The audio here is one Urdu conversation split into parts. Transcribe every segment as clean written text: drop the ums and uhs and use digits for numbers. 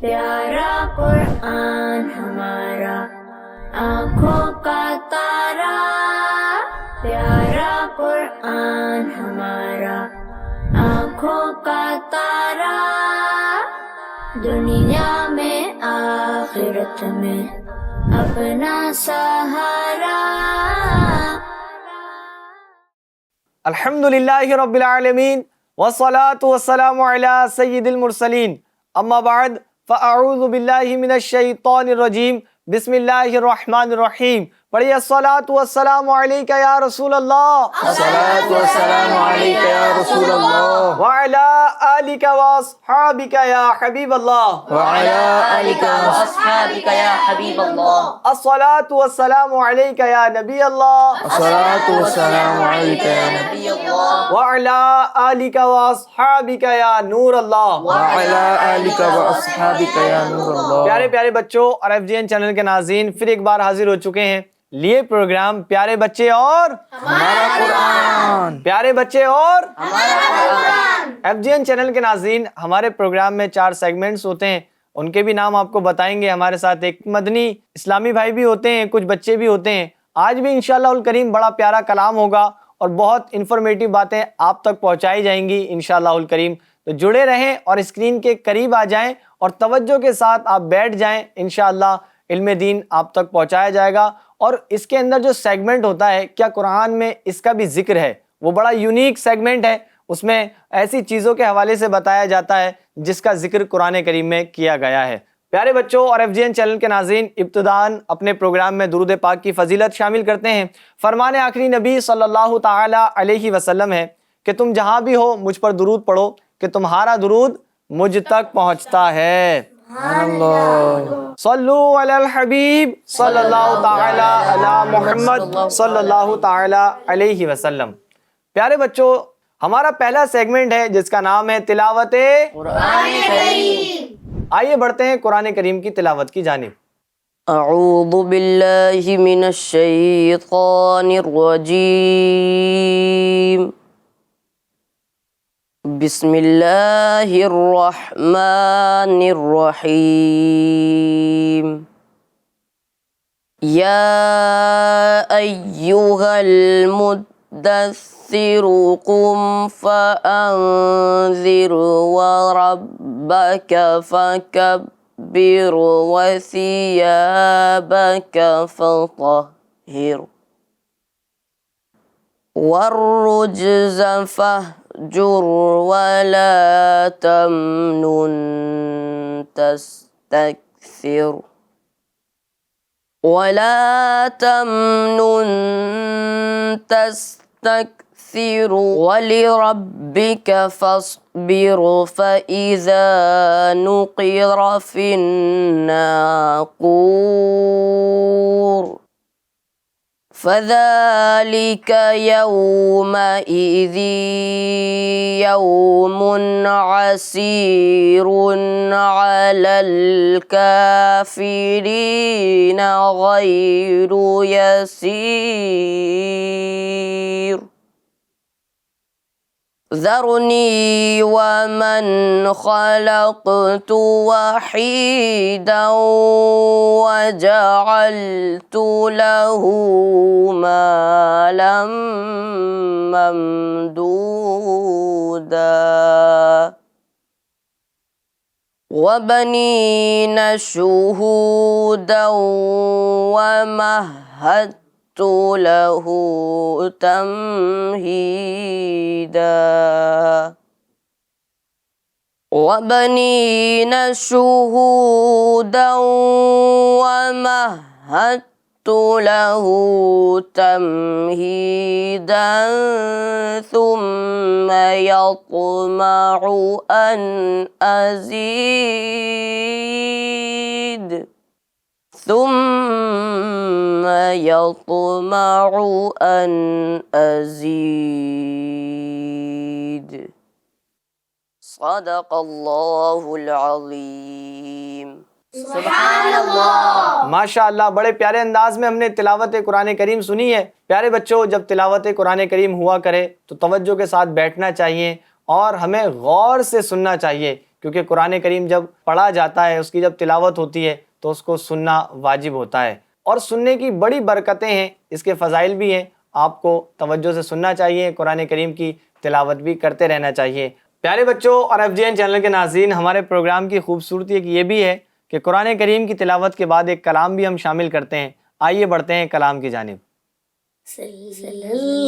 پیارا قرآن ہمارا آنکھوں کا تارا، پیارا قرآن ہمارا آنکھوں کا تارا، دنیا میں آخرت میں اپنا سہارا۔ الحمدللہ رب العالمین والصلاة والسلام علی سید المرسلین، اما بعد فاعوذ باللہ من الشیطان الرجیم، بسم اللہ الرحمن الرحیم۔ پڑھیے الصلاة والسلام علیکہ یا رسول اللہ، الصلاة والسلام علیکہ یا رسول اللہ، وعلی آلک واصحابک یا حبیب اللہ، وعلی آلک واصحابک یا حبیب اللہ، الصلاة والسلام علیکہ یا نبی اللہ، الصلاة والسلام علیکہ یا نبی اللہ، وعلی آلک واصحابک یا نور اللہ۔ وعلی آلک واصحابک یا نور اللہ۔ پیارے پیارے بچوں اور ایف جی این چینل کے ناظرین، پھر ایک بار حاضر ہو چکے ہیں لیے پروگرام پیارے بچے اور ہمارا قرآن، پیارے بچے اور ہمارا قرآن۔ ایف جی این چینل کے ناظرین، ہمارے پروگرام میں 4 سیگمنٹس ہوتے ہیں، ان کے بھی نام آپ کو بتائیں گے۔ ہمارے ساتھ ایک مدنی اسلامی بھائی بھی ہوتے ہیں، کچھ بچے بھی ہوتے ہیں۔ آج بھی انشاءاللہ الکریم بڑا پیارا کلام ہوگا اور بہت انفارمیٹیو باتیں آپ تک پہنچائی جائیں گی انشاءاللہ الکریم۔ تو جڑے رہیں اور اسکرین کے قریب آ جائیں اور توجہ کے ساتھ آپ بیٹھ جائیں، انشاءاللہ علم دین آپ تک پہنچایا جائے گا۔ اور اس کے اندر جو سیگمنٹ ہوتا ہے، کیا قرآن میں اس کا بھی ذکر ہے؟ وہ بڑا یونیک سیگمنٹ ہے، اس میں ایسی چیزوں کے حوالے سے بتایا جاتا ہے جس کا ذکر قرآن کریم میں کیا گیا ہے۔ پیارے بچوں اور ایف جی این چینل کے ناظرین، ابتداءً اپنے پروگرام میں درود پاک کی فضیلت شامل کرتے ہیں۔ فرمان آخری نبی صلی اللہ تعالی علیہ وسلم ہے کہ تم جہاں بھی ہو مجھ پر درود پڑھو کہ تمہارا درود مجھ تک پہنچتا ہے۔ صلو علی الحبیب صلی اللہ تعالی علی محمد صلی اللہ تعالی علیہ وسلم۔ پیارے بچوں، ہمارا پہلا سیگمنٹ ہے جس کا نام ہے تلاوت قرآن کریم۔ آئیے بڑھتے ہیں قرآن کریم کی تلاوت کی جانب۔ اعوذ باللہ من الشیطان الرجیم، بسم اللہ الرحمن الرحیم۔ یا ایہا المدثر قم فانذر وربک فکبر وثیابک فطہر والرجز فاہجر ولا تمنن تستکثر ولربك فاصبر فإذا نقر في الناقور فذلك يومئذ يوم عسير على الكافرين غير يسير ذرني ومن خلقت وحيدا وجعلت له مالا ممدودا وبنين شهودا ومهدت له تمهيدا وبنين شهودا ومهدت له تمهيدا ثم يطمع أن أزيد ثم يطمع أن أزيد صدق اللہ العظیم۔ سبحان اللہ۔ ماشاء اللہ، بڑے پیارے انداز میں ہم نے تلاوت قرآن کریم سنی ہے۔ پیارے بچوں، جب تلاوت قرآن کریم ہوا کرے تو توجہ کے ساتھ بیٹھنا چاہیے اور ہمیں غور سے سننا چاہیے، کیونکہ قرآن کریم جب پڑھا جاتا ہے، اس کی جب تلاوت ہوتی ہے تو اس کو سننا واجب ہوتا ہے، اور سننے کی بڑی برکتیں ہیں، اس کے فضائل بھی ہیں۔ آپ کو توجہ سے سننا چاہیے، قرآن کریم کی تلاوت بھی کرتے رہنا چاہیے۔ پیارے بچوں اور FGN چینل کے ناظرین، ہمارے پروگرام کی خوبصورتی ایک یہ بھی ہے کہ قرآن کریم کی تلاوت کے بعد ایک کلام بھی ہم شامل کرتے ہیں۔ آئیے بڑھتے ہیں کلام کی جانب۔ صلی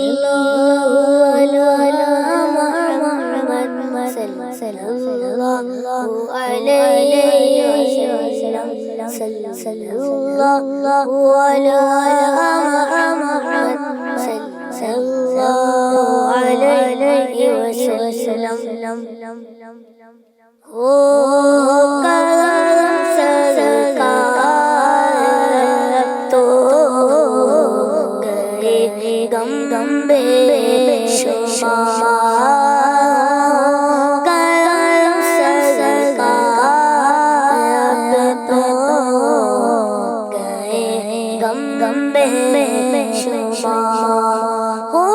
اللہ علی محمد صلی اللہ علیہ وسلم صلی اللہ علی محمد صلی اللہ علیہ وسلم ہو کرم سرکار تو گئے غم بے شمار کرم سرکار تو گئے غم بے شمار ہو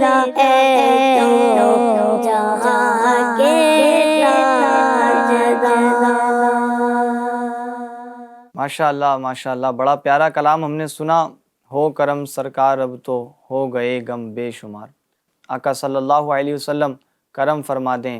اے تو جہاں کے تاجدار۔ ماشاء اللہ بڑا پیارا کلام ہم نے سنا۔ ہو کرم سرکار اب تو ہو گئے غم بے شمار۔ آقا صلی اللہ علیہ وسلم کرم فرما دیں،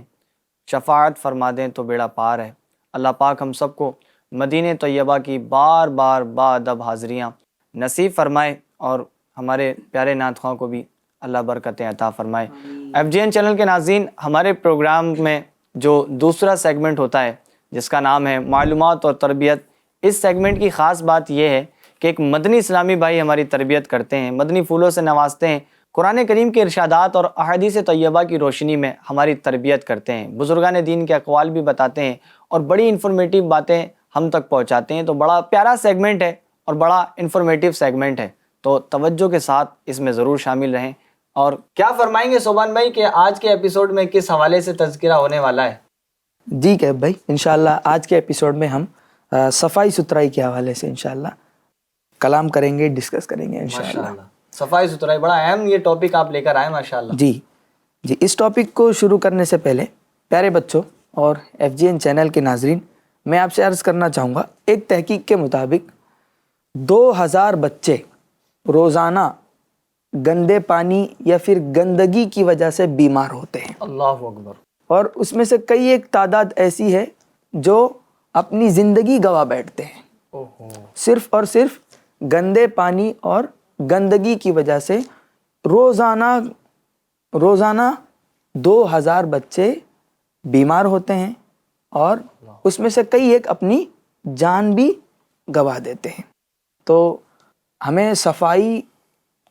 شفاعت فرما دیں تو بیڑا پار ہے۔ اللہ پاک ہم سب کو مدینہ طیبہ کی بار بار با ادب حاضریاں نصیب فرمائے، اور ہمارے پیارے نعت خواں کو بھی اللہ برکتیں عطا فرمائے۔ ایف جی این چینل کے ناظرین، ہمارے پروگرام میں جو دوسرا سیگمنٹ ہوتا ہے جس کا نام ہے معلومات اور تربیت، اس سیگمنٹ کی خاص بات یہ ہے کہ ایک مدنی اسلامی بھائی ہماری تربیت کرتے ہیں، مدنی پھولوں سے نوازتے ہیں، قرآن کریم کے ارشادات اور احادیث طیبہ کی روشنی میں ہماری تربیت کرتے ہیں، بزرگان دین کے اقوال بھی بتاتے ہیں اور بڑی انفارمیٹیو باتیں ہم تک پہنچاتے ہیں۔ تو بڑا پیارا سیگمنٹ ہے اور بڑا انفارمیٹیو سیگمنٹ ہے، تو توجہ کے ساتھ اس میں ضرور شامل رہیں۔ اور کیا فرمائیں گے صوبان بھائی کہ آج کے ایپیسوڈ میں کس حوالے سے تذکرہ ہونے والا ہے؟ جی کیف بھائی، انشاءاللہ آج کے ایپیسوڈ میں ہم صفائی ستھرائی کے حوالے سے انشاءاللہ کلام کریں گے، ڈسکس کریں گے انشاءاللہ۔ صفائی ستھرائی بڑا اہم یہ ٹاپک آپ لے کر آئے ماشاءاللہ۔ جی اس ٹاپک کو شروع کرنے سے پہلے پیارے بچوں اور ایف جی این چینل کے ناظرین، میں آپ سے عرض کرنا چاہوں گا، ایک تحقیق کے مطابق 2000 بچے روزانہ گندے پانی یا پھر گندگی کی وجہ سے بیمار ہوتے ہیں، اللہ اکبر۔ اور اس میں سے کئی ایک تعداد ایسی ہے جو اپنی زندگی گوا بیٹھتے ہیں، صرف اور صرف گندے پانی اور گندگی کی وجہ سے۔ روزانہ 2000 بچے بیمار ہوتے ہیں اور اس میں سے کئی ایک اپنی جان بھی گوا دیتے ہیں۔ تو ہمیں صفائی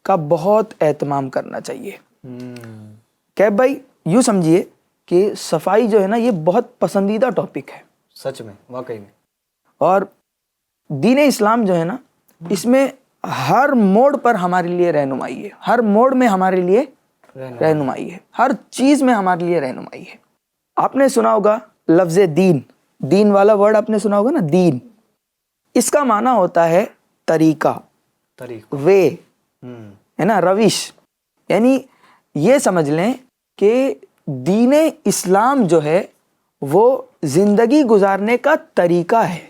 کا بہت اہتمام کرنا چاہیے۔ کیف بھائی، یوں سمجھیے کہ صفائی جو ہے نا، یہ بہت پسندیدہ ٹاپک ہے سچ میں، واقعی میں۔ اور دین اسلام جو ہے نا، اس میں ہر موڑ پر ہمارے لیے رہنمائی ہے، ہر موڑ میں ہمارے لیے رہنمائی ہے، ہر چیز میں ہمارے لیے رہنمائی ہے۔ آپ نے سنا ہوگا لفظ دین والا ورڈ آپ نے سنا ہوگا نا، دین، اس کا معنی ہوتا ہے طریقہ، وے، ہے نا، روش۔ یعنی یہ سمجھ لیں کہ دین اسلام جو ہے وہ زندگی گزارنے کا طریقہ ہے۔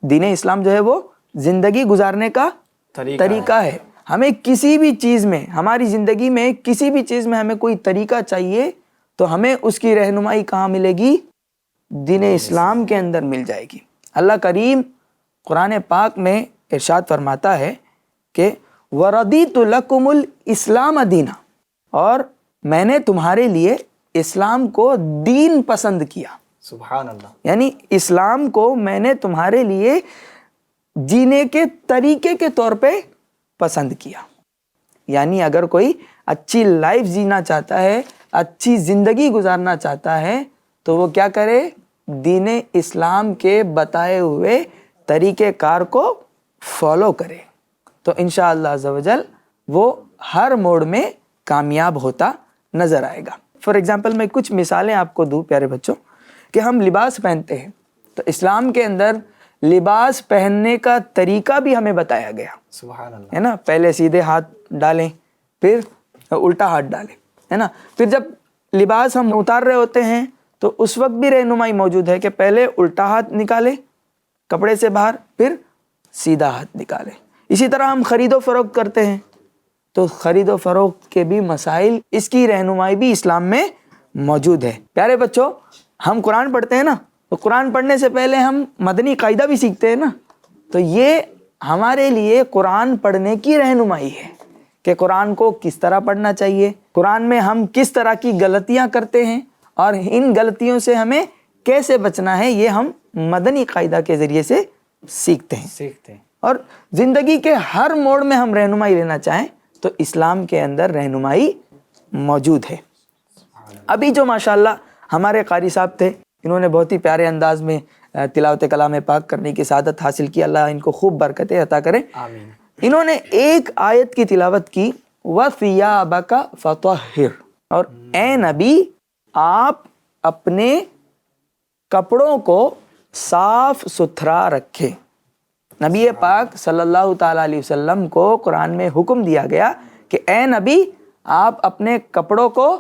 دین اسلام جو ہے وہ زندگی گزارنے کا طریقہ ہے۔ ہمیں کسی بھی چیز میں، ہماری زندگی میں کسی بھی چیز میں ہمیں کوئی طریقہ چاہیے تو ہمیں اس کی رہنمائی کہاں ملے گی؟ دین اسلام کے اندر مل جائے گی۔ اللہ کریم قرآن پاک میں ارشاد فرماتا ہے کہ وَرَضِيتُ لَكُمُ الْإِسْلَامَ دِينًا، اور میں نے تمہارے لیے اسلام کو دین پسند کیا۔ سبحان اللہ۔ یعنی اسلام کو میں نے تمہارے لیے جینے کے طریقے کے طور پہ پسند کیا۔ یعنی اگر کوئی اچھی لائف جینا چاہتا ہے، اچھی زندگی گزارنا چاہتا ہے، تو وہ کیا کرے؟ دین اسلام کے بتائے ہوئے طریقہ کار کو فالو کرے، تو انشاءاللہ عز و جل وہ ہر موڑ میں کامیاب ہوتا نظر آئے گا۔ فار ایگزامپل میں کچھ مثالیں آپ کو دوں پیارے بچوں، کہ ہم لباس پہنتے ہیں تو اسلام کے اندر لباس پہننے کا طریقہ بھی ہمیں بتایا گیا، سبحان اللہ، ہے نا۔ پہلے سیدھے ہاتھ ڈالیں، پھر الٹا ہاتھ ڈالیں، ہے نا۔ پھر جب لباس ہم اتار رہے ہوتے ہیں تو اس وقت بھی رہنمائی موجود ہے کہ پہلے الٹا ہاتھ نکالیں کپڑے سے باہر، پھر سیدھا ہاتھ نکالیں۔ اسی طرح ہم خرید و فروخت کرتے ہیں تو خرید و فروخت کے بھی مسائل، اس کی رہنمائی بھی اسلام میں موجود ہے۔ پیارے بچوں، ہم قرآن پڑھتے ہیں نا، تو قرآن پڑھنے سے پہلے ہم مدنی قاعدہ بھی سیکھتے ہیں نا، تو یہ ہمارے لیے قرآن پڑھنے کی رہنمائی ہے کہ قرآن کو کس طرح پڑھنا چاہیے، قرآن میں ہم کس طرح کی غلطیاں کرتے ہیں اور ان غلطیوں سے ہمیں کیسے بچنا ہے، یہ ہم مدنی قاعدہ کے ذریعے سے سیکھتے ہیں۔ اور زندگی کے ہر موڑ میں ہم رہنمائی لینا چاہیں تو اسلام کے اندر رہنمائی موجود ہے۔ ابھی جو ماشاءاللہ ہمارے قاری صاحب تھے، انہوں نے بہت ہی پیارے انداز میں تلاوت کلام پاک کرنے کی سعادت حاصل کی، اللہ ان کو خوب برکتیں عطا کرے، آمین۔ انہوں نے ایک آیت کی تلاوت کی، وَثِيَابَكَ فَطَهِّرْ، اور اے نبی آپ اپنے کپڑوں کو صاف ستھرا رکھیں۔ نبی پاک صلی اللہ تعالیٰ علیہ وسلم کو قرآن میں حکم دیا گیا کہ اے نبی آپ اپنے کپڑوں کو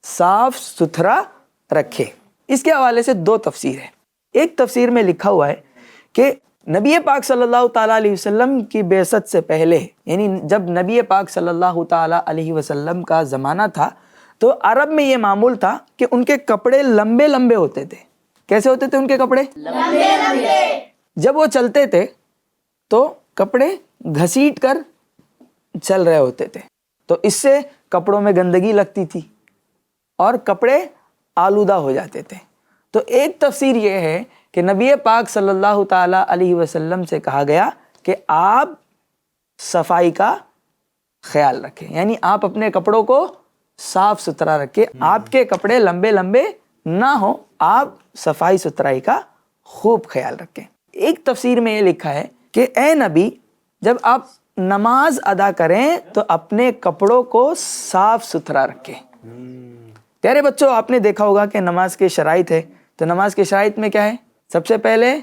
صاف ستھرا رکھیں۔ اس کے حوالے سے دو تفسیر ہے۔ ایک تفسیر میں لکھا ہوا ہے کہ نبی پاک صلی اللہ تعالیٰ علیہ وسلم کی بعثت سے پہلے، یعنی جب نبی پاک صلی اللہ تعالیٰ علیہ وسلم کا زمانہ تھا تو عرب میں یہ معمول تھا کہ ان کے کپڑے لمبے لمبے ہوتے تھے۔ کیسے ہوتے تھے ان کے کپڑے؟ لمبے لمبے۔ جب وہ چلتے تھے تو کپڑے گھسیٹ کر چل رہے ہوتے تھے، تو اس سے کپڑوں میں گندگی لگتی تھی اور کپڑے آلودہ ہو جاتے تھے۔ تو ایک تفسیر یہ ہے کہ نبی پاک صلی اللہ تعالیٰ علیہ وسلم سے کہا گیا کہ آپ صفائی کا خیال رکھیں، یعنی آپ اپنے کپڑوں کو صاف ستھرا رکھیں، آپ کے کپڑے لمبے لمبے نہ ہوں، آپ صفائی ستھرائی کا خوب خیال رکھیں۔ ایک تفسیر میں یہ لکھا ہے کہ اے نبی، جب آپ نماز ادا کریں تو اپنے کپڑوں کو صاف ستھرا رکھیں۔ پیارے بچوں، آپ نے دیکھا ہوگا کہ نماز کے شرائط ہے، تو نماز کے شرائط میں کیا ہے؟ سب سے پہلے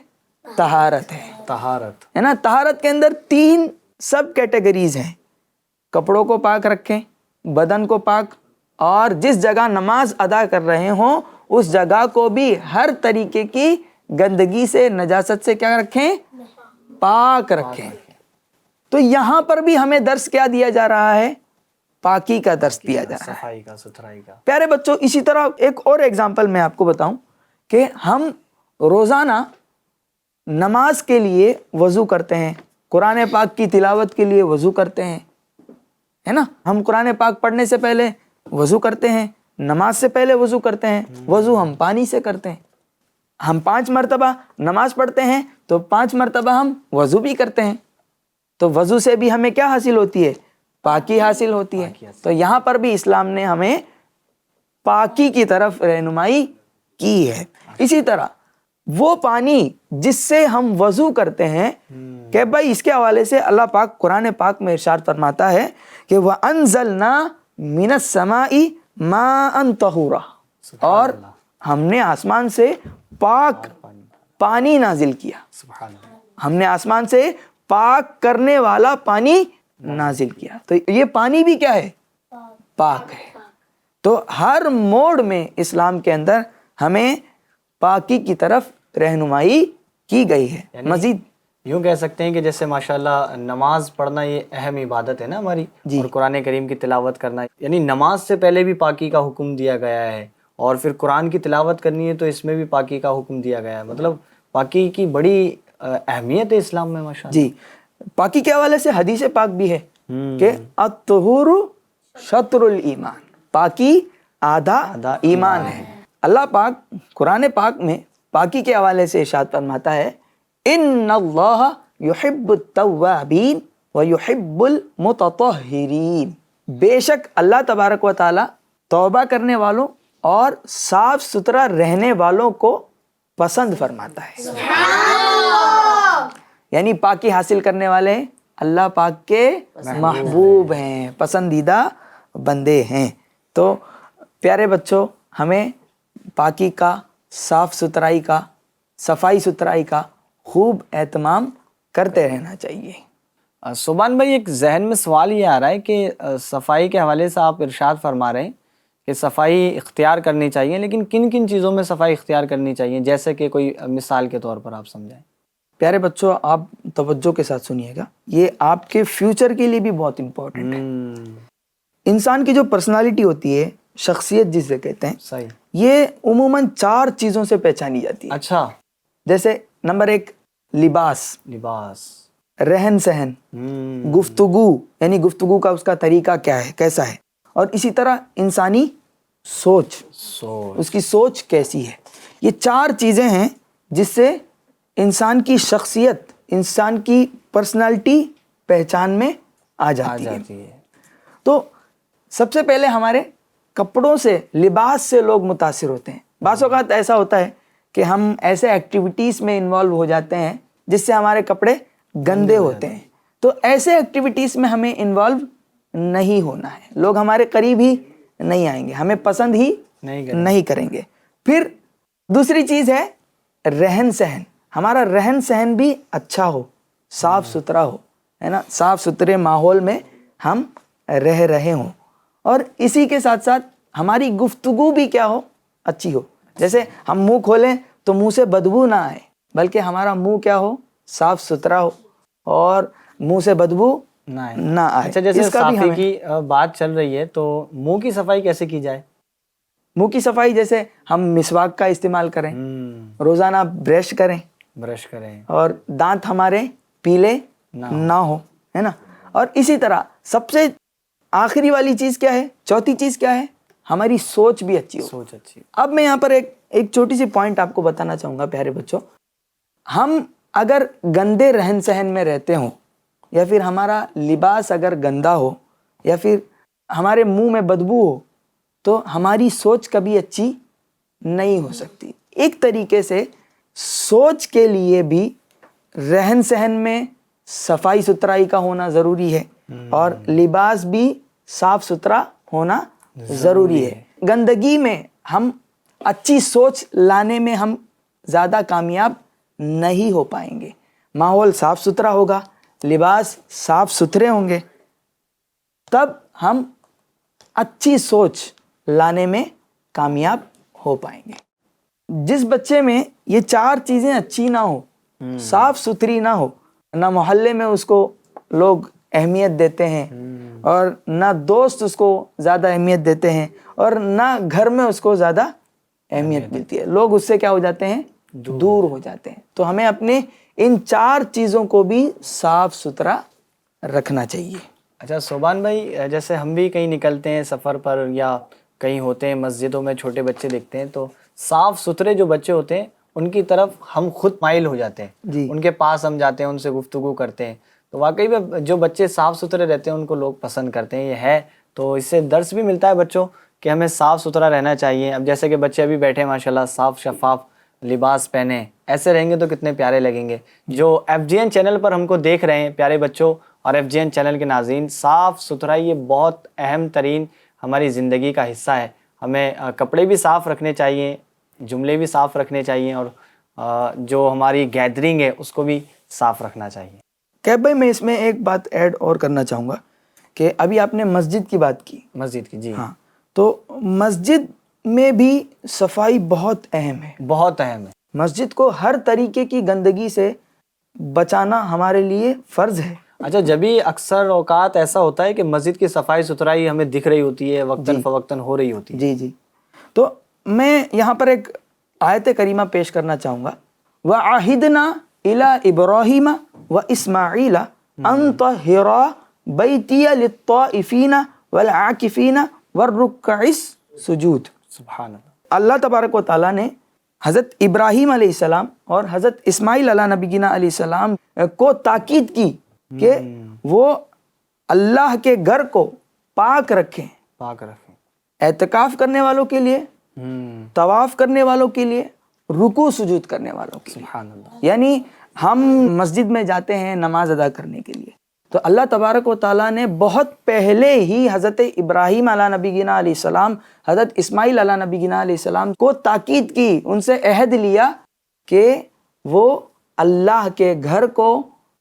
طہارت ہے، طہارت ہے نا۔ طہارت کے اندر 3 سب کیٹیگریز ہیں، کپڑوں کو پاک رکھیں، بدن کو پاک، اور جس جگہ نماز ادا کر رہے ہوں اس جگہ کو بھی ہر طریقے کی گندگی سے، نجاست سے کیا رکھیں؟ پاک رکھیں۔ تو یہاں پر بھی ہمیں درس کیا دیا جا رہا ہے؟ پاکی کا درس دیا جا رہا ہے، صفائی کا، ستھرائی کا۔ پیارے بچوں، اسی طرح ایک اور ایگزامپل میں آپ کو بتاؤں کہ ہم روزانہ نماز کے لیے وضو کرتے ہیں، قرآن پاک کی تلاوت کے لیے وضو کرتے ہیں، ہے نا۔ ہم قرآن پاک پڑھنے سے پہلے وضو کرتے ہیں، نماز سے پہلے وضو کرتے ہیں۔ وضو ہم پانی سے کرتے ہیں، ہم 5 مرتبہ نماز پڑھتے ہیں تو 5 مرتبہ ہم وضو بھی کرتے ہیں، تو وضو سے بھی ہمیں کیا حاصل ہوتی ہے؟ پاکی حاصل ہوتی ہے۔ تو یہاں پر بھی اسلام نے ہمیں پاکی کی طرف رہنمائی کی ہے۔ اسی طرح وہ پانی جس سے ہم وضو کرتے ہیں، کہ بھائی اس کے حوالے سے اللہ پاک قرآن پاک میں ارشاد فرماتا ہے کہ وَأَنزَلْنَا مِنَ السَّمَاءِ مَاءً طَهُورًا، اور ہم نے آسمان سے پاک پانی نازل کیا، سبحان اللہ۔ ہم نے آسمان سے پاک کرنے والا پانی نازل کیا۔ تو یہ پانی بھی کیا ہے؟ پاک ہے۔ تو ہر موڑ میں اسلام کے اندر ہمیں پاکی کی طرف رہنمائی کی گئی ہے۔ مزید یوں کہہ سکتے ہیں کہ جیسے ماشاءاللہ نماز پڑھنا یہ اہم عبادت ہے نا ہماری، اور قرآن کریم کی تلاوت کرنا، یعنی نماز سے پہلے بھی پاکی کا حکم دیا گیا ہے، اور پھر قرآن کی تلاوت کرنی ہے تو اس میں بھی پاکی کا حکم دیا گیا ہے۔ مطلب پاکی کی بڑی اہمیت ہے اسلام میں ماشاءاللہ۔ جی، پاکی کے حوالے سے حدیث پاک بھی ہے کہ الطہور شطر الایمان، پاکی آدھا ایمان ہے۔ اللہ پاک قرآن پاک میں پاکی کے حوالے سے ارشاد فرماتا ہے ان اللہ یحب التوابین ویحب المتطہرین، بے شک اللہ تبارک و تعالی توبہ کرنے والوں اور صاف ستھرا رہنے والوں کو پسند فرماتا ہے۔ یعنی پاکی حاصل کرنے والے اللہ پاک کے محبوب ہیں، پسندیدہ بندے ہیں۔ تو پیارے بچوں، ہمیں پاکی کا، صاف ستھرائی کا، صفائی ستھرائی کا خوب اہتمام کرتے رہنا چاہیے۔ سبحان بھائی، ایک ذہن میں سوال یہ آ رہا ہے کہ صفائی کے حوالے سے آپ ارشاد فرما رہے ہیں کہ صفائی اختیار کرنی چاہیے، لیکن کن کن چیزوں میں صفائی اختیار کرنی چاہیے؟ جیسے کہ کوئی مثال کے طور پر آپ سمجھائیں۔ پیارے بچوں، آپ توجہ کے ساتھ سنیے گا، یہ آپ کے فیوچر کے لیے بھی بہت امپورٹنٹ ہے۔ انسان کی جو پرسنالٹی ہوتی ہے، شخصیت جسے کہتے ہیں، صحیح، یہ عموماً 4 چیزوں سے پہچانی جاتی ہے۔ اچھا، جیسے نمبر 1 لباس، لباس، رہن سہن، گفتگو، یعنی گفتگو کا اس کا طریقہ کیا ہے، کیسا ہے، اور اسی طرح انسانی سوچ، اس کی سوچ کیسی ہے۔ یہ 4 چیزیں ہیں جس سے انسان کی شخصیت، انسان کی پرسنالٹی پہچان میں آ جاتی ہے۔ تو سب سے پہلے ہمارے کپڑوں سے، لباس سے لوگ متاثر ہوتے ہیں۔ بعض اوقات ایسا ہوتا ہے کہ ہم ایسے ایکٹیویٹیز میں انوالو ہو جاتے ہیں جس سے ہمارے کپڑے گندے ہوتے ہیں، تو ایسے ایکٹیویٹیز میں ہمیں انوالو نہیں ہونا ہے۔ لوگ ہمارے قریب ہی نہیں آئیں گے، ہمیں پسند ہی نہیں کریں گے۔ پھر دوسری چیز ہے رہن سہن، ہمارا رہن سہن بھی اچھا ہو، صاف ستھرا ہو، ہے نا، صاف ستھرے ماحول میں ہم رہ رہے ہوں۔ اور اسی کے ساتھ ساتھ ہماری گفتگو بھی کیا ہو، اچھی ہو. جیسے ہم منہ کھولیں تو منہ سے بدبو نہ آئے، بلکہ ہمارا منہ کیا ہو، صاف ستھرا ہو اور منہ سے بدبو نہ آئے. اچھا، جیسے اس کا بھی صافی ہمیں کی بات چل رہی ہے تو منہ کی صفائی کیسے کی جائے؟ منہ کی صفائی جیسے ہم مسواک کا استعمال کریں، روزانہ برش کریں اور دانت ہمارے پیلے نہ ہو، ہے نا. اور اسی طرح سب سے آخری والی چیز کیا ہے، چوتھی چیز کیا ہے، ہماری سوچ بھی اچھی ہو. سوچ اچھی. اب میں یہاں پر ایک چھوٹی سی پوائنٹ آپ کو بتانا چاہوں گا پیارے بچوں. ہم اگر گندے رہن سہن میں رہتے ہوں، یا پھر ہمارا لباس اگر گندا ہو، یا پھر ہمارے منہ میں بدبو ہو، تو ہماری سوچ کبھی اچھی نہیں ہو سکتی. ایک طریقے سے سوچ کے لیے بھی رہن سہن میں صفائی ستھرائی کا ہونا ضروری ہے، اور لباس بھی صاف ستھرا ہونا ضروری ہے. گندگی میں ہم اچھی سوچ لانے میں ہم زیادہ کامیاب نہیں ہو پائیں گے. ماحول صاف ستھرا ہوگا، لباس صاف ستھرے ہوں گے، تب ہم اچھی سوچ لانے میں کامیاب ہو پائیں گے. جس بچے میں یہ چار چیزیں اچھی نہ ہو، صاف ستھری نہ ہو، نہ محلے میں اس کو لوگ اہمیت دیتے ہیں، اور نہ دوست اس کو زیادہ اہمیت دیتے ہیں، اور نہ گھر میں اس کو زیادہ اہمیت ملتی ہے، لوگ اس سے کیا ہو جاتے ہیں، دور ہو جاتے ہیں. تو ہمیں اپنے ان چار چیزوں کو بھی صاف ستھرا رکھنا چاہیے. اچھا صوبان بھائی، جیسے ہم بھی کہیں نکلتے ہیں سفر پر یا کہیں ہوتے ہیں مسجدوں میں، چھوٹے بچے دیکھتے ہیں تو صاف ستھرے جو بچے ہوتے ہیں ان کی طرف ہم خود مائل ہو جاتے ہیں، جی. ان کے پاس ہم جاتے ہیں، ان سے گفتگو کرتے ہیں. تو واقعی میں جو بچے صاف ستھرے رہتے ہیں ان کو لوگ پسند کرتے ہیں، یہ ہے. تو اس سے درس بھی ملتا ہے بچوں کہ ہمیں صاف ستھرا رہنا چاہیے. اب جیسے کہ بچے ابھی بیٹھے ماشاءاللہ صاف شفاف لباس پہنے، ایسے رہیں گے تو کتنے پیارے لگیں گے. جو FGN چینل پر ہم کو دیکھ رہے ہیں پیارے بچوں اور FGN چینل کے ناظرین، صاف ستھرائی یہ بہت اہم ترین ہماری زندگی کا حصہ ہے. ہمیں کپڑے بھی صاف رکھنے چاہیے، جملے بھی صاف رکھنے چاہیے، اور جو ہماری گیدرنگ ہے اس کو بھی صاف رکھنا چاہیے. کیب بھائی، میں اس میں ایک بات ایڈ اور کرنا چاہوں گا کہ ابھی آپ نے مسجد کی بات کی. مسجد کی، جی ہاں، تو مسجد میں بھی صفائی بہت اہم ہے، بہت اہم ہے. مسجد کو ہر طریقے کی گندگی سے بچانا ہمارے لیے فرض ہے. اچھا، جبھی اکثر اوقات ایسا ہوتا ہے کہ مسجد کی صفائی ستھرائی ہمیں دکھ رہی ہوتی ہے، وقتاً فوقتاً ہو رہی ہوتی ہے. جی جی. تو میں یہاں پر ایک آیت کریمہ پیش کرنا چاہوں گا. وَعَهِدْنَا إِلَىٰ إِبْرَاهِيمَ وَإِسْمَاعِيلَ أَن طَهِّرَا بَيْتِيَ لِلطَّائِفِينَ وَالْعَاكِفِينَ وَالرُّكَّعِ السُّجُودِ. سبحان اللہ. اللہ تبارک و تعالیٰ نے حضرت ابراہیم علیہ السلام اور حضرت اسماعیل علیہ نبینا علیہ السلام کو تاکید کی کہ وہ اللہ کے گھر کو پاک رکھیں، پاک رکھیں، اعتکاف کرنے والوں کے لیے، طواف کرنے والوں کے لیے، رکوع سجود کرنے والوں کے لیے. سبحان اللہ. یعنی ہم مسجد میں جاتے ہیں نماز ادا کرنے کے لیے، تو اللہ تبارک و تعالیٰ نے بہت پہلے ہی حضرت ابراہیم علیہ نبینا علیہ السلام، حضرت اسماعیل علیہ نبینا علیہ السلام کو تاکید کی، ان سے عہد لیا کہ وہ اللہ کے گھر کو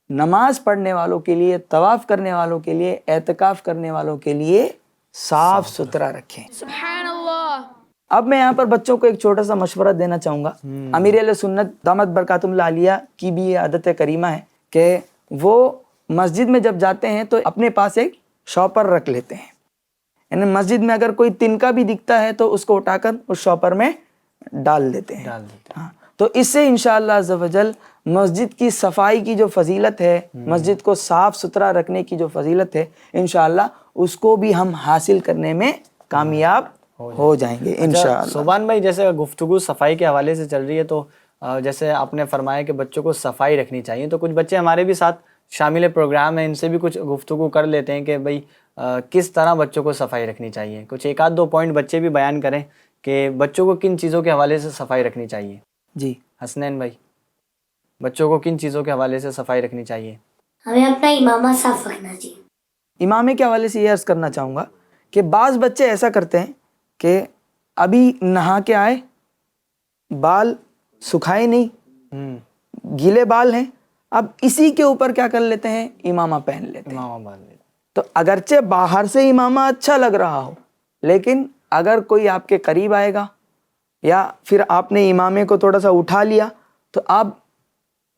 نماز پڑھنے والوں کے لیے، طواف کرنے والوں کے لیے، اعتکاف کرنے والوں کے لیے صاف ستھرا رکھیں. سبحان اللہ. اب میں یہاں پر بچوں کو ایک چھوٹا سا مشورہ دینا چاہوں گا. امیر اہل سنت دامت برکاتہم العالیہ کی بھی یہ عادت کریمہ ہے کہ وہ مسجد میں جب جاتے ہیں تو اپنے پاس ایک شاپر رکھ لیتے ہیں. یعنی مسجد میں اگر کوئی تنکا بھی دکھتا ہے تو اس کو اٹھا کر اس شاپر میں ڈال دیتے ہیں. ہاں، تو اس سے انشاءاللہ عز و جل مسجد کی صفائی کی جو فضیلت ہے، مسجد کو صاف ستھرا رکھنے کی جو فضیلت ہے، انشاءاللہ اس کو بھی ہم حاصل کرنے میں کامیاب ہو جائیں گے انشاءاللہ. صوبان بھائی، جیسے گفتگو صفائی کے حوالے سے چل رہی ہے تو جیسے آپ نے فرمایا کہ بچوں کو صفائی رکھنی چاہیے، تو کچھ بچے ہمارے بھی ساتھ شامل پروگرام ہیں، ان سے بھی کچھ گفتگو کر لیتے ہیں کہ بھئی کس طرح بچوں کو صفائی رکھنی چاہیے. کچھ ایک آدھ دو پوائنٹ بچے بھی بیان کریں کہ بچوں کو کن چیزوں کے حوالے سے صفائی رکھنی چاہیے. جی حسنین بھائی، بچوں کو کن چیزوں کے حوالے سے صفائی رکھنی چاہیے؟ ہمیں اپنا امامہ صاف رکھنا چاہیے. امامے کے حوالے سے یہ عرض کرنا چاہوں گا کہ بعض بچے ایسا کرتے ہیں کہ ابھی نہا کے آئے، بال سکھائے نہیں، گیلے بال ہیں، اب اسی کے اوپر کیا کر لیتے ہیں، امامہ پہن لیتے ہیں. امامہ باندھ لیتے. تو اگرچہ باہر سے امامہ اچھا لگ رہا ہو، لیکن اگر کوئی آپ کے قریب آئے گا یا پھر آپ نے امامے کو تھوڑا سا اٹھا لیا تو آپ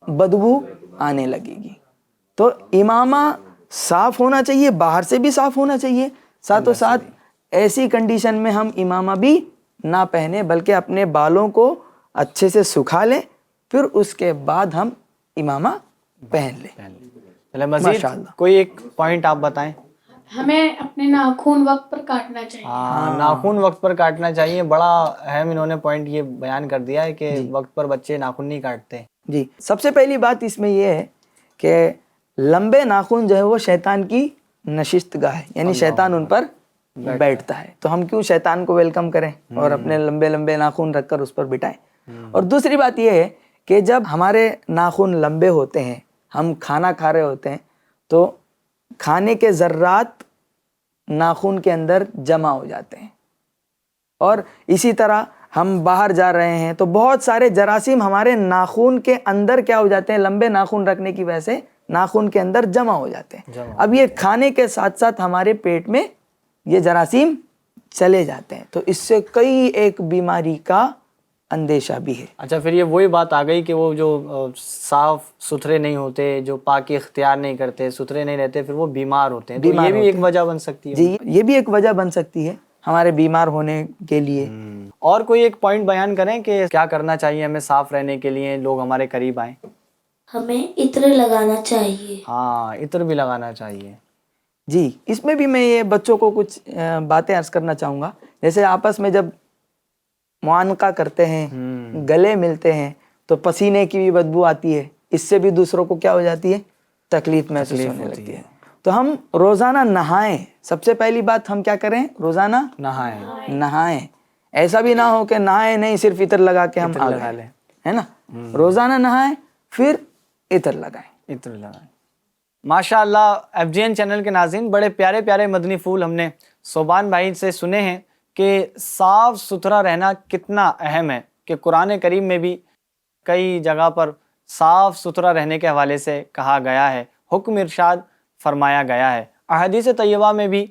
بدبو آنے لگے گی. تو امامہ صاف ہونا چاہیے، باہر سے بھی صاف ہونا چاہیے، ساتھ و ساتھ ایسی کنڈیشن میں ہم امامہ بھی نہ پہنے بلکہ اپنے بالوں کو اچھے سے سکھا لیں، پھر اس کے بعد ہم امامہ پہن لیں. چلے مزید کوئی ایک پوائنٹ آپ بتائیں. ہمیں اپنے ناخن وقت پر کاٹنا چاہیے. ہاں، ناخن وقت پر کاٹنا چاہیے. بڑا اہم انہوں نے پوائنٹ یہ بیان کر دیا ہے کہ وقت پر بچے ناخن نہیں کاٹتے. جی، سب سے پہلی بات اس میں یہ ہے کہ لمبے ناخن جو ہے وہ شیطان کی نشست گاہ ہے، یعنی شیطان ان پر بیٹھتا ہے. تو ہم کیوں شیطان کو ویلکم کریں اور اپنے لمبے لمبے ناخن رکھ کر اس پر بٹھائیں. اور دوسری بات یہ ہے کہ جب ہمارے ناخن لمبے ہوتے ہیں، ہم کھانا کھا رہے ہوتے ہیں تو کھانے کے ذرات ناخن کے اندر جمع ہو جاتے ہیں، اور اسی طرح ہم باہر جا رہے ہیں تو بہت سارے جراثیم ہمارے ناخن کے اندر کیا ہو جاتے ہیں، لمبے ناخن رکھنے کی وجہ سے ناخن کے اندر جمع ہو جاتے ہیں. اب یہ کھانے کے ساتھ ساتھ ہمارے پیٹ میں یہ جراثیم چلے جاتے ہیں، تو اس سے کئی ایک بیماری کا اندیشہ بھی ہے. اچھا، پھر یہ وہی بات آ گئی کہ وہ جو صاف ستھرے نہیں ہوتے، جو پاکی اختیار نہیں کرتے، ستھرے نہیں رہتے، پھر وہ بیمار ہوتے ہیں. تو یہ بھی ایک وجہ بن سکتی ہے. جی، یہ بھی ایک وجہ بن سکتی ہے ہمارے بیمار ہونے کے لیے. اور کوئی ایک پوائنٹ بیان کریں کہ کیا کرنا چاہیے ہمیں صاف رہنے کے لیے، لوگ ہمارے قریب آئیں. ہمیں عطر لگانا چاہیے. ہاں، عطر بھی لگانا چاہیے. جی، اس میں بھی میں یہ بچوں کو کچھ باتیں عرض کرنا چاہوں گا. جیسے آپس میں جب معانقہ کرتے ہیں، گلے ملتے ہیں تو پسینے کی بھی بدبو آتی ہے، اس سے بھی دوسروں کو کیا ہو جاتی ہے، تکلیف محسوس ہونے لگتی ہے. تو ہم روزانہ نہائیں. سب سے پہلی بات ہم کیا کریں، روزانہ نہائیں. ایسا بھی نہ ہو کہ نہائیں نہیں صرف عطر لگا کے ہم آ گئے، ہے نا. روزانہ نہائیں پھر عطر لگائیں. ماشاء اللہ. ایف جی این چینل کے ناظرین، بڑے پیارے پیارے مدنی پھول ہم نے صوبان بھائی سے سنے ہیں کہ صاف ستھرا رہنا کتنا اہم ہے، کہ قرآن کریم میں بھی کئی جگہ پر صاف ستھرا رہنے کے حوالے سے کہا گیا ہے، حکم ارشاد فرمایا گیا ہے. احادیث طیبہ میں بھی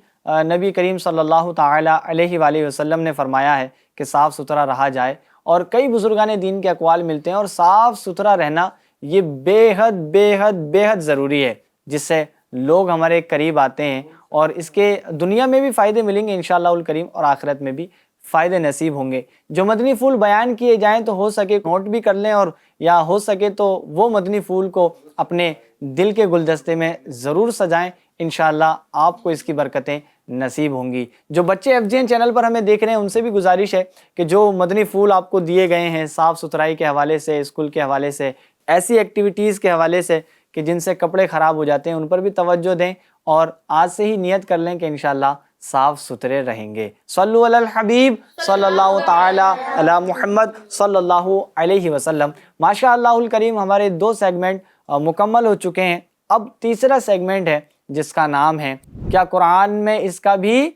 نبی کریم صلی اللہ تعالی علیہ وآلہ وسلم نے فرمایا ہے کہ صاف ستھرا رہا جائے، اور کئی بزرگان دین کے اقوال ملتے ہیں. اور صاف ستھرا رہنا یہ بے حد بے حد بے حد ضروری ہے، جس سے لوگ ہمارے قریب آتے ہیں اور اس کے دنیا میں بھی فائدے ملیں گے انشاءاللہ الکریم، اور آخرت میں بھی فائدے نصیب ہوں گے. جو مدنی پھول بیان کیے جائیں تو ہو سکے نوٹ بھی کر لیں، اور یا ہو سکے تو وہ مدنی پھول کو اپنے دل کے گلدستے میں ضرور سجائیں. انشاءاللہ آپ کو اس کی برکتیں نصیب ہوں گی. جو بچے ایف جی این چینل پر ہمیں دیکھ رہے ہیں ان سے بھی گزارش ہے کہ جو مدنی پھول آپ کو دیے گئے ہیں صاف ستھرائی کے حوالے سے، اسکول کے حوالے سے، ایسی ایکٹیویٹیز کے حوالے سے کہ جن سے کپڑے خراب ہو جاتے ہیں، ان پر بھی توجہ دیں، اور آج سے ہی نیت کر لیں کہ انشاءاللہ صاف ستھرے رہیں گے. صلو علی الحبیب صلی اللہ تعالی علی محمد صلی اللہ علیہ وسلم. ماشاءاللہ الکریم ہمارے 2 سیگمنٹ مکمل ہو چکے ہیں. اب تیسرا سیگمنٹ ہے جس کا نام ہے کیا قرآن میں اس کا بھی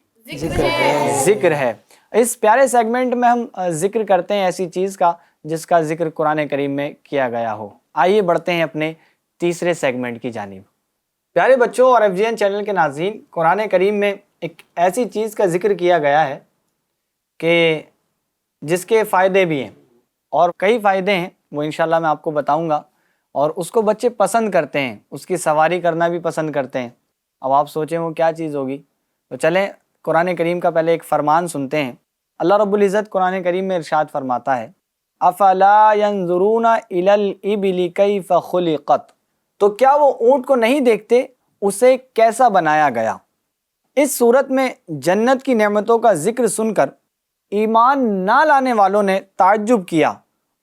ذکر ہے. اس پیارے سیگمنٹ میں ہم ذکر کرتے ہیں ایسی چیز کا جس کا ذکر قرآن کریم میں کیا گیا ہو. آئیے بڑھتے ہیں اپنے تیسرے سیگمنٹ کی جانب. پیارے بچوں اور ایف جی این چینل کے ناظرین، قرآن کریم میں ایک ایسی چیز کا ذکر کیا گیا ہے کہ جس کے فائدے بھی ہیں، اور کئی فائدے ہیں، وہ انشاءاللہ میں آپ کو بتاؤں گا. اور اس کو بچے پسند کرتے ہیں، اس کی سواری کرنا بھی پسند کرتے ہیں. اب آپ سوچیں وہ کیا چیز ہوگی. تو چلیں قرآن کریم کا پہلے ایک فرمان سنتے ہیں. اللہ رب العزت قرآن کریم میں ارشاد فرماتا ہے، افلا ینظرون الی الابل کیف خلقت. تو کیا وہ اونٹ کو نہیں دیکھتے اسے کیسا بنایا گیا. اس صورت میں جنت کی نعمتوں کا ذکر سن کر ایمان نہ لانے والوں نے تعجب کیا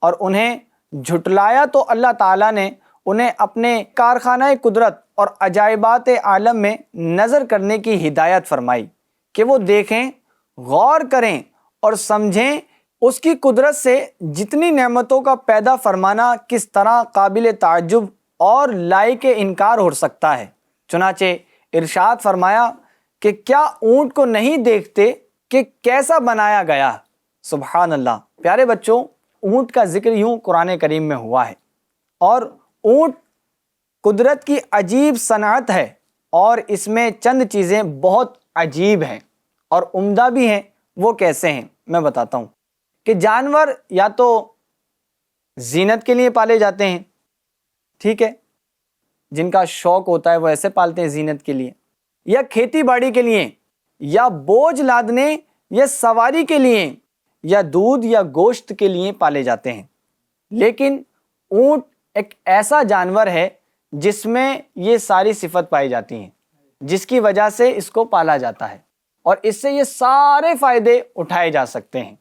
اور انہیں جھٹلایا، تو اللہ تعالیٰ نے انہیں اپنے کارخانہ قدرت اور عجائبات عالم میں نظر کرنے کی ہدایت فرمائی کہ وہ دیکھیں، غور کریں اور سمجھیں اس کی قدرت سے جتنی نعمتوں کا پیدا فرمانا کس طرح قابل تعجب اور لائق انکار ہو سکتا ہے. چنانچہ ارشاد فرمایا کہ کیا اونٹ کو نہیں دیکھتے کہ کیسا بنایا گیا. سبحان اللہ. پیارے بچوں، اونٹ کا ذکر یوں قرآن کریم میں ہوا ہے، اور اونٹ قدرت کی عجیب صنعت ہے اور اس میں چند چیزیں بہت عجیب ہیں اور عمدہ بھی ہیں. وہ کیسے ہیں میں بتاتا ہوں کہ جانور یا تو زینت کے لیے پالے جاتے ہیں، ٹھیک ہے، جن کا شوق ہوتا ہے وہ ایسے پالتے ہیں زینت کے لیے، یا کھیتی باڑی کے لیے، یا بوجھ لادنے یا سواری کے لیے، یا دودھ یا گوشت کے لیے پالے جاتے ہیں. لیکن اونٹ ایک ایسا جانور ہے جس میں یہ ساری صفت پائی جاتی ہیں، جس کی وجہ سے اس کو پالا جاتا ہے اور اس سے یہ سارے فائدے اٹھائے جا سکتے ہیں.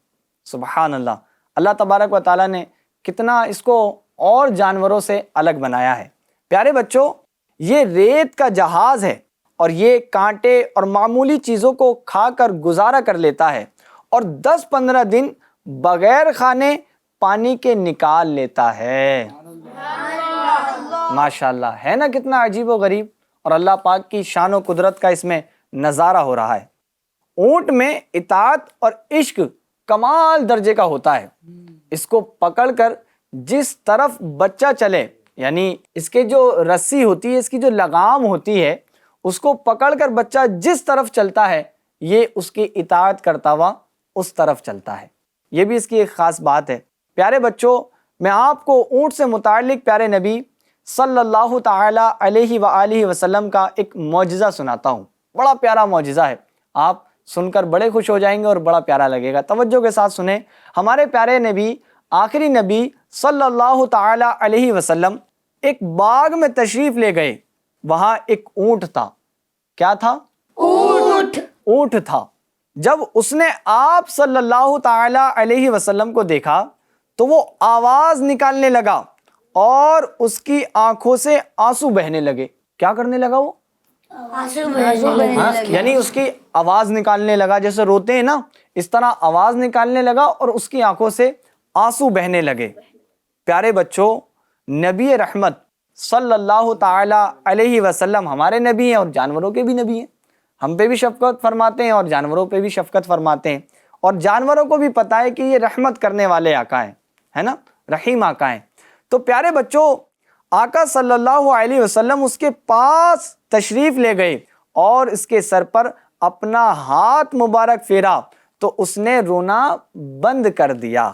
سبحان اللہ. اللہ تبارک و تعالیٰ نے کتنا اس کو اور جانوروں سے الگ بنایا ہے. پیارے بچوں، یہ ریت کا جہاز ہے اور یہ کانٹے اور معمولی چیزوں کو کھا کر گزارا کر لیتا ہے اور 10-15 دن بغیر کھانے پانی کے نکال لیتا ہے. ماشاءاللہ، ہے نا کتنا عجیب و غریب، اور اللہ پاک کی شان و قدرت کا اس میں نظارہ ہو رہا ہے. اونٹ میں اطاعت اور عشق کمال درجے کا ہوتا ہے. اس کو پکڑ کر جس طرف بچہ چلے، یعنی اس کے جو رسی ہوتی ہے، اس کی جو لگام ہوتی ہے، اس کو پکڑ کر بچہ جس طرف چلتا ہے یہ اس کی اطاعت کرتا ہوا اس طرف چلتا ہے. یہ بھی اس کی ایک خاص بات ہے. پیارے بچوں، میں آپ کو اونٹ سے متعلق پیارے نبی صلی اللہ تعالی علیہ وآلہ وسلم کا ایک معجزہ سناتا ہوں. بڑا پیارا معجزہ ہے، آپ سن کر بڑے خوش ہو جائیں گے اور بڑا پیارا لگے گا. توجہ کے ساتھ سنیں. ہمارے پیارے نبی، آخری نبی صلی اللہ تعالی علیہ وسلم ایک باغ میں تشریف لے گئے. وہاں ایک اونٹ تھا. کیا تھا؟ اونٹ تھا. جب اس نے آپ صلی اللہ تعالی علیہ وسلم کو دیکھا تو وہ آواز نکالنے لگا اور اس کی آنکھوں سے آنسو بہنے لگے. کیا کرنے لگا وہ؟ یعنی اس کی آواز نکالنے لگا، جیسے روتے ہیں نا، اس طرح آواز نکالنے لگا اور اس کی آنکھوں سے آنسو بہنے لگے. پیارے بچوں، نبی رحمت صلی اللہ تعالی علیہ وسلم ہمارے نبی ہیں اور جانوروں کے بھی نبی ہیں. ہم پہ بھی شفقت فرماتے ہیں اور جانوروں پہ بھی شفقت فرماتے ہیں، اور جانوروں کو بھی پتہ ہے کہ یہ رحمت کرنے والے آقا ہیں، ہے نا، رحیم آقا ہیں. تو پیارے بچوں، آقا صلی اللہ علیہ وسلم اس کے پاس تشریف لے گئے اور اس کے سر پر اپنا ہاتھ مبارک پھیرا تو اس نے رونا بند کر دیا.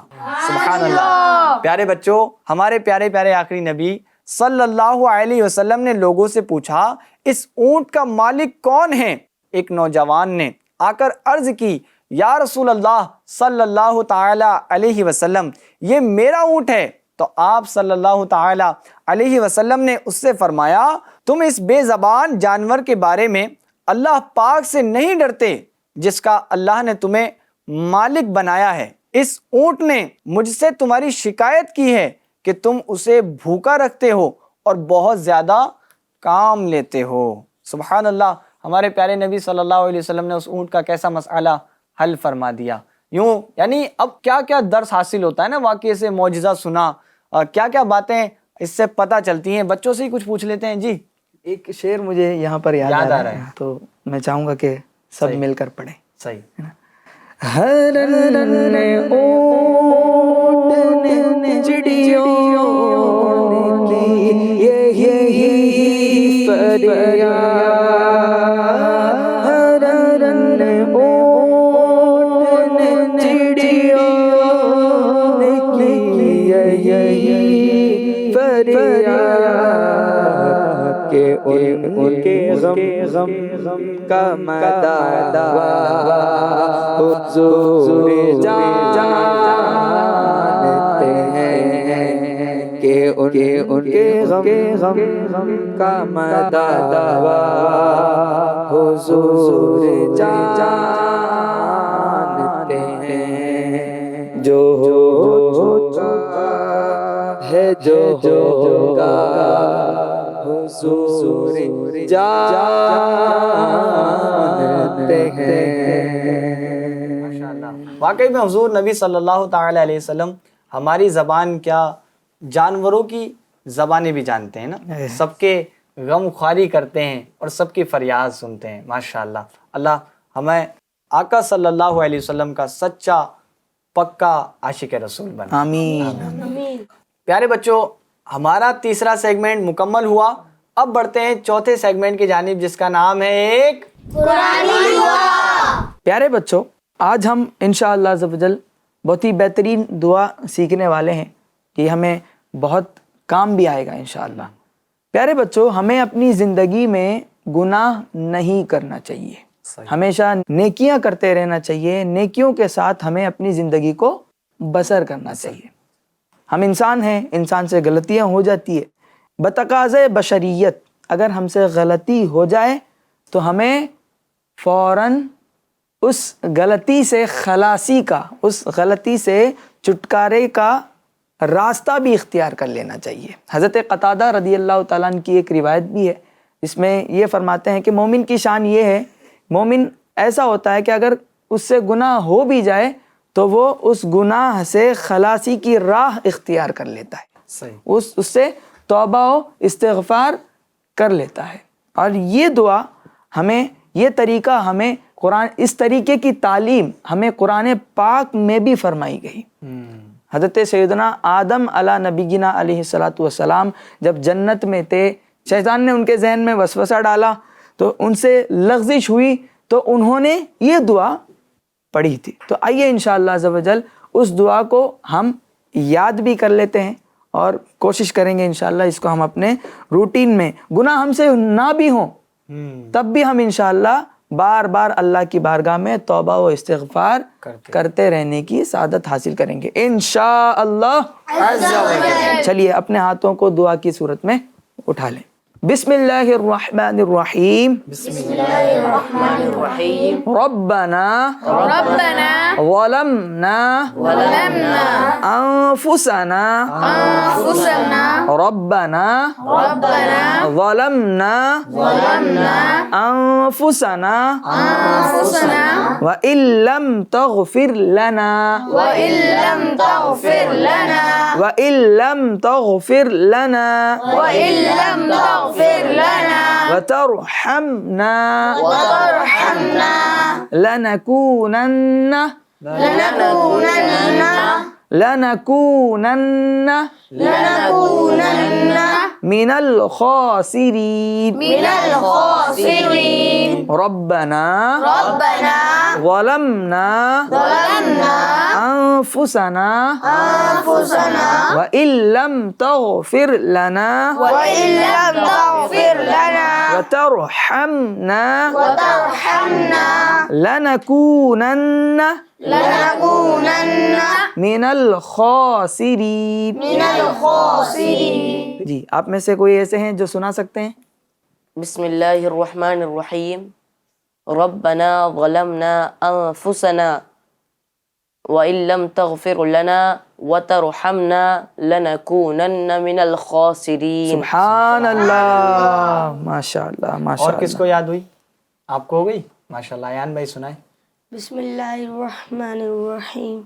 سبحان اللہ. پیارے بچوں، ہمارے پیارے پیارے آخری نبی صلی اللہ علیہ وسلم نے لوگوں سے پوچھا، اس اونٹ کا مالک کون ہے؟ ایک نوجوان نے آ کر عرض کی، یا رسول اللہ صلی اللہ تعالی علیہ وسلم، یہ میرا اونٹ ہے. تو آپ صلی اللہ تعالی علیہ وسلم نے اس سے فرمایا، تم اس بے زبان جانور کے بارے میں اللہ پاک سے نہیں ڈرتے جس کا اللہ نے تمہیں مالک بنایا ہے. اس اونٹ نے مجھ سے تمہاری شکایت کی ہے کہ تم اسے بھوکا رکھتے ہو اور بہت زیادہ کام لیتے ہو. سبحان اللہ. ہمارے پیارے نبی صلی اللہ علیہ وسلم نے اس اونٹ کا کیسا مسئلہ حل فرما دیا. یوں یعنی اب کیا کیا درس حاصل ہوتا ہے نا واقعے سے، معجزہ سنا، کیا کیا باتیں اس سے پتہ چلتی ہیں. بچوں سے ہی کچھ پوچھ لیتے ہیں. جی، ایک شعر مجھے یہاں پر یاد آ رہا ہے، تو میں چاہوں گا کہ سب مل کر پڑھیں. صحیح. ان کے غم کا مدد حضور جانتے ہیں کہ ان کے غم کا مدد حضور جانتے ہیں. جو ہو چکا ہے جو ہوگا حضور جانتے ہیں. واقعی میں حضور نبی صلی اللہ تعالی علیہ وسلم ہماری زبان کیا، جانوروں کی زبانیں بھی جانتے ہیں نا. سب کے غم خواری کرتے ہیں اور سب کی فریاد سنتے ہیں. ماشاءاللہ. اللہ ہمیں آقا صلی اللہ علیہ وسلم کا سچا پکا عاشق رسول بنا. آمین. پیارے بچوں، ہمارا تیسرا سیگمنٹ مکمل ہوا اب بڑھتے ہیں چوتھے سیگمنٹ کی جانب جس کا نام ہے ایک پیارے بچوں، آج ہم انشاءاللہ عز و جل بہت ہی بہترین دعا سیکھنے والے ہیں کہ ہمیں بہت کام بھی آئے گا انشاءاللہ۔ پیارے بچوں، ہمیں اپنی زندگی میں گناہ نہیں کرنا چاہیے، ہمیشہ نیکیاں کرتے رہنا چاہیے، نیکیوں کے ساتھ ہمیں اپنی زندگی کو بسر کرنا چاہیے۔ ہم انسان ہیں، انسان سے غلطیاں ہو جاتی ہے، بتقاضۂ بشریت اگر ہم سے غلطی ہو جائے تو ہمیں فوراً اس غلطی سے خلاصی کا، اس غلطی سے چھٹکارے کا راستہ بھی اختیار کر لینا چاہیے۔ حضرت قتادہ رضی اللہ تعالیٰ عنہ کی ایک روایت بھی ہے، اس میں یہ فرماتے ہیں کہ مومن کی شان یہ ہے، مومن ایسا ہوتا ہے کہ اگر اس سے گناہ ہو بھی جائے تو وہ اس گناہ سے خلاصی کی راہ اختیار کر لیتا ہے، صحیح، اس سے توبہ و استغفار کر لیتا ہے۔ اور یہ دعا ہمیں، یہ طریقہ ہمیں قرآن، اس طریقے کی تعلیم ہمیں قرآن پاک میں بھی فرمائی گئی۔ حضرت سیدنا آدم علیہ نبینا علیہ الصلاۃ والسلام جب جنت میں تھے، شیطان نے ان کے ذہن میں وسوسہ ڈالا تو ان سے لغزش ہوئی تو انہوں نے یہ دعا پڑھی تھی۔ تو آئیے انشاءاللہ عز و جل اس دعا کو ہم یاد بھی کر لیتے ہیں اور کوشش کریں گے انشاءاللہ اس کو ہم اپنے روٹین میں، گناہ ہم سے نہ بھی ہوں تب بھی ہم انشاءاللہ بار بار اللہ کی بارگاہ میں توبہ و استغفار کرتے رہنے کی سعادت حاصل کریں گے انشاءاللہ عز و جل۔ چلیے اپنے ہاتھوں کو دعا کی صورت میں اٹھا لیں۔ بسم اللہ الرحمن الرحیم، ربنا ظلمنا انفسنا ربنا ظلمنا انفسنا وان لم تغفر لنا وترحمنا لنكونن من الخاسرين ربنا ظلمنا أنفسنا وإن لم تغفر لنا وترحمنا لنكونن من الخاسرین۔ جی آپ میں سے کوئی ایسے ہیں جو سنا سکتے ہیں؟ بسم اللہ الرحمن الرحیم، ربنا ظلمنا انفسنا وان لم تغفر لنا وترحمنا لنكونن من الخاسرین۔ سبحان اللہ، ماشاء اللہ ماشاء اور اللہ۔ کس کو یاد ہوئی؟ آپ کو ہو گئی؟ ماشاءاللہ، ایان بھائی سنائیں۔ بسم اللہ الرحمن الرحیم،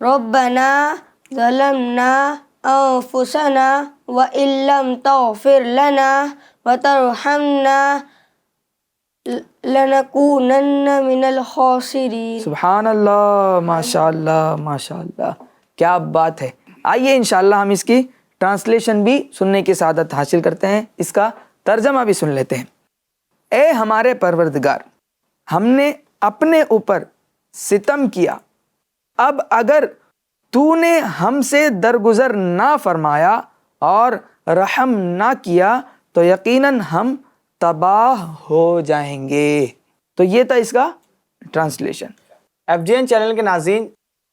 ربنا ظلمنا انفسنا وان لم تغفر لنا وترحمنا لنکونن من الخاسرین۔ سبحان اللہ، ماشاء اللہ ماشاء اللہ، کیا بات ہے۔ آئیے انشاءاللہ ہم اس کی ٹرانسلیشن بھی سننے کی سعادت حاصل کرتے ہیں، اس کا ترجمہ بھی سن لیتے ہیں۔ اے ہمارے پروردگار، ہم نے اپنے اوپر ستم کیا، اب اگر تو نے ہم سے درگزر نہ فرمایا اور رحم نہ کیا تو یقیناً ہم تباہ ہو جائیں گے۔ تو یہ تھا اس کا ٹرانسلیشن۔ FGN چینل کے ناظرین،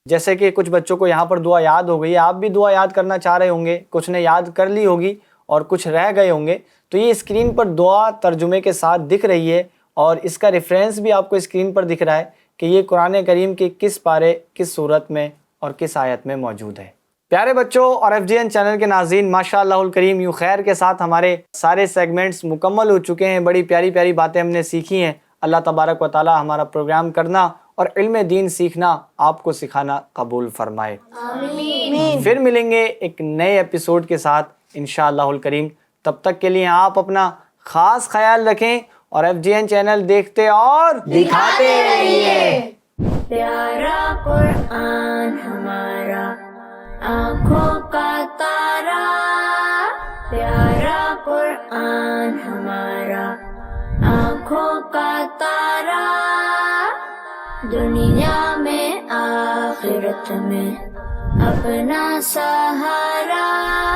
جیسے کہ کچھ بچوں کو یہاں پر دعا یاد ہو گئی، آپ بھی دعا یاد کرنا چاہ رہے ہوں گے، کچھ نے یاد کر لی ہوگی اور کچھ رہ گئے ہوں گے، تو یہ اسکرین پر دعا ترجمے کے ساتھ دکھ رہی ہے اور اس کا ریفرنس بھی آپ کو اسکرین پر دکھ رہا ہے کہ یہ قرآن کریم کے کس پارے، کس صورت میں اور کس آیت میں موجود ہے۔ پیارے بچوں اور FGN چینل کے ناظرین، ماشاءاللہ الکریم، یوں خیر کے ساتھ ہمارے سارے سیگمنٹس مکمل ہو چکے ہیں، بڑی پیاری پیاری باتیں ہم نے سیکھی ہیں۔ اللہ تبارک و تعالی ہمارا پروگرام کرنا اور علم دین سیکھنا آپ کو سکھانا قبول فرمائے، آمین۔ پھر ملیں گے ایک نئے ایپیسوڈ کے ساتھ انشاءاللہ الکریم، تب تک کے لیے آپ اپنا خاص خیال رکھیں اور FGN چینل دیکھتے اور دکھاتے رہیے۔ پیارا قرآن ہمارا آنکھوں کا تارا، پیارا قرآن ہمارا آنکھوں کا تارا، دنیا میں آخرت میں اپنا سہارا.